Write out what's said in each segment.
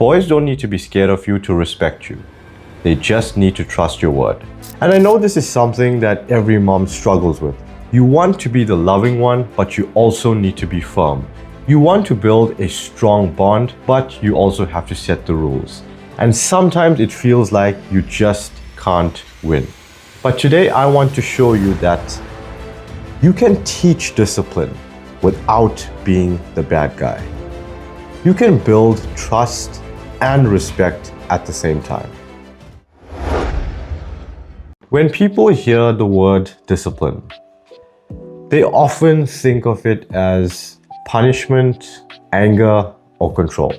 Boys don't need to be scared of you to respect you. They just need to trust your word. And I know this is something that every mom struggles with. You want to be the loving one, but you also need to be firm. You want to build a strong bond, but you also have to set the rules. And sometimes it feels like you just can't win. But today I want to show you that you can teach discipline without being the bad guy. You can build trust and respect at the same time. When people hear the word discipline, they often think of it as punishment, anger, or control.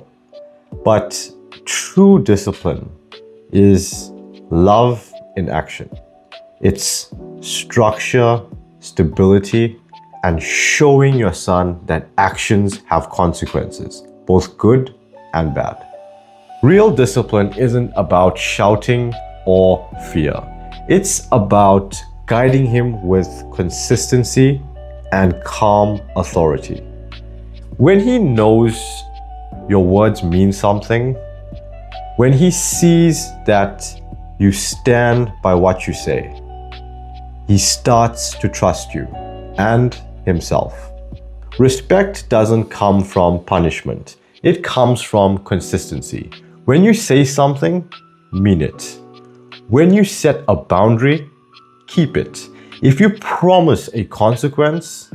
But true discipline is love in action. It's structure, stability, and showing your son that actions have consequences, both good and bad. Real discipline isn't about shouting or fear. It's about guiding him with consistency and calm authority. When he knows your words mean something, when he sees that you stand by what you say, he starts to trust you and himself. Respect doesn't come from punishment. It comes from consistency. When you say something, mean it. When you set a boundary, keep it. If you promise a consequence,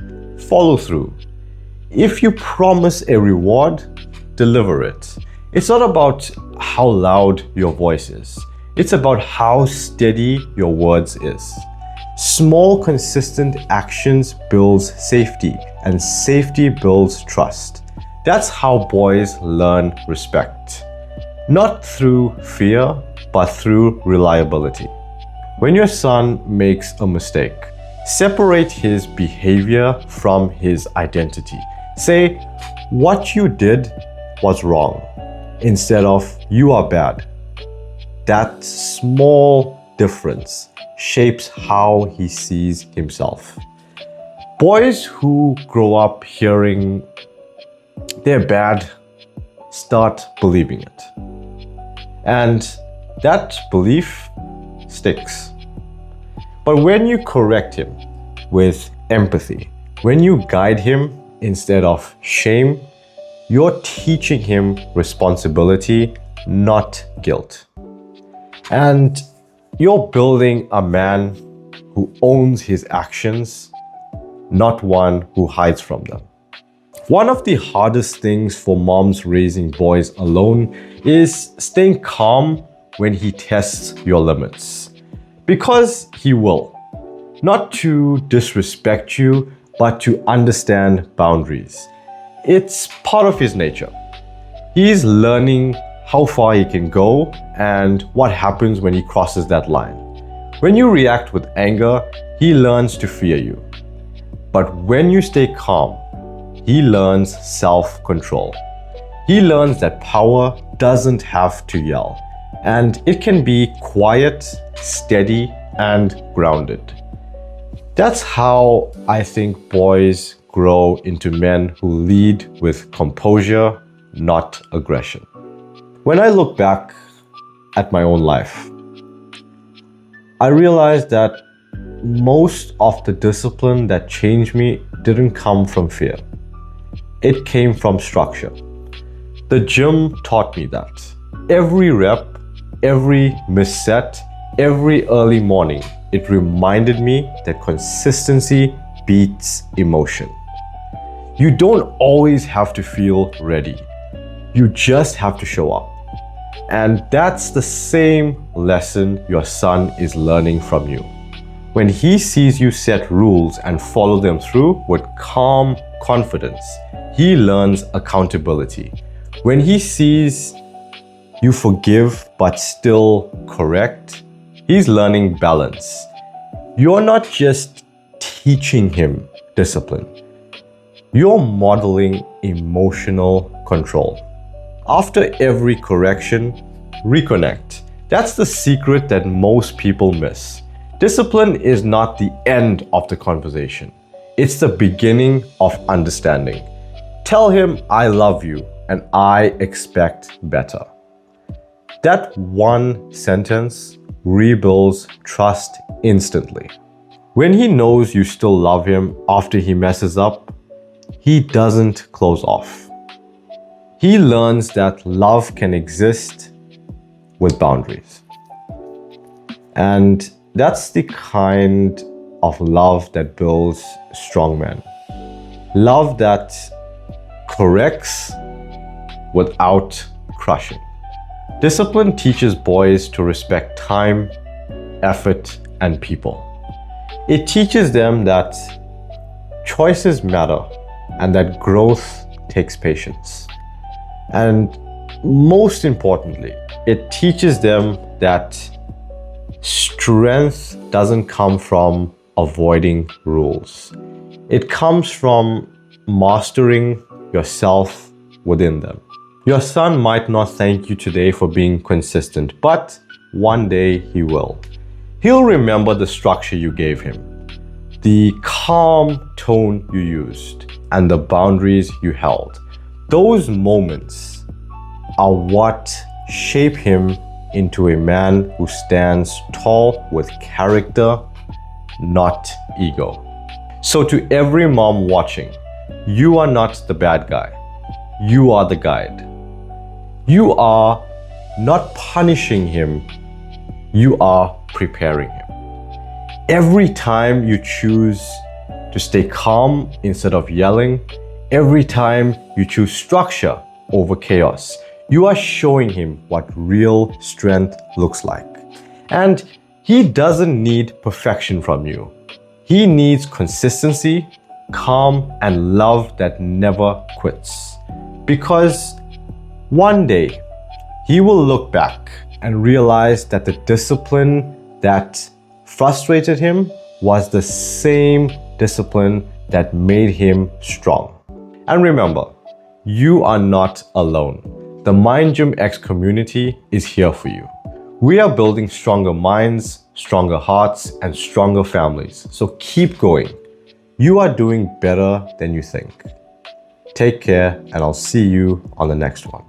follow through. If you promise a reward, deliver it. It's not about how loud your voice is. It's about how steady your words is. Small, consistent actions builds safety, and safety builds trust. That's how boys learn respect. Not through fear, but through reliability. When your son makes a mistake, separate his behavior from his identity. Say, what you did was wrong, instead of you are bad. That small difference shapes how he sees himself. Boys who grow up hearing they're bad start believing it. And that belief sticks. But when you correct him with empathy, when you guide him instead of shame, you're teaching him responsibility, not guilt. And you're building a man who owns his actions, not one who hides from them. One of the hardest things for moms raising boys alone is staying calm when he tests your limits. Because he will. Not to disrespect you, but to understand boundaries. It's part of his nature. He's learning how far he can go and what happens when he crosses that line. When you react with anger, he learns to fear you. But when you stay calm, he learns self-control. He learns that power doesn't have to yell, and it can be quiet, steady, and grounded. That's how I think boys grow into men who lead with composure, not aggression. When I look back at my own life, I realized that most of the discipline that changed me didn't come from fear. It came from structure. The gym taught me that. Every rep, every missed set, every early morning, it reminded me that consistency beats emotion. You don't always have to feel ready. You just have to show up. And that's the same lesson your son is learning from you. When he sees you set rules and follow them through with calm confidence, he learns accountability. When he sees you forgive but still correct, he's learning balance. You're not just teaching him discipline. You're modeling emotional control. After every correction, reconnect. That's the secret that most people miss. Discipline is not the end of the conversation. It's the beginning of understanding. Tell him, I love you and I expect better. That one sentence rebuilds trust instantly. When he knows you still love him after he messes up, he doesn't close off. He learns that love can exist with boundaries. And that's the kind of love that builds strong men. Love that corrects without crushing. Discipline teaches boys to respect time, effort, and people. It teaches them that choices matter and that growth takes patience. And most importantly, it teaches them that strength doesn't come from avoiding rules. It comes from mastering yourself within them. Your son might not thank you today for being consistent, but one day he will. He'll remember the structure you gave him, the calm tone you used, and the boundaries you held. Those moments are what shape him into a man who stands tall with character, not ego. So to every mom watching, you are not the bad guy. You are the guide. You are not punishing him. You are preparing him. Every time you choose to stay calm instead of yelling, every time you choose structure over chaos, you are showing him what real strength looks like. And he doesn't need perfection from you. He needs consistency, calm, and love that never quits. Because one day, he will look back and realize that the discipline that frustrated him was the same discipline that made him strong. And remember, you are not alone. The MindGymX community is here for you. We are building stronger minds, stronger hearts, and stronger families. So keep going. You are doing better than you think. Take care, and I'll see you on the next one.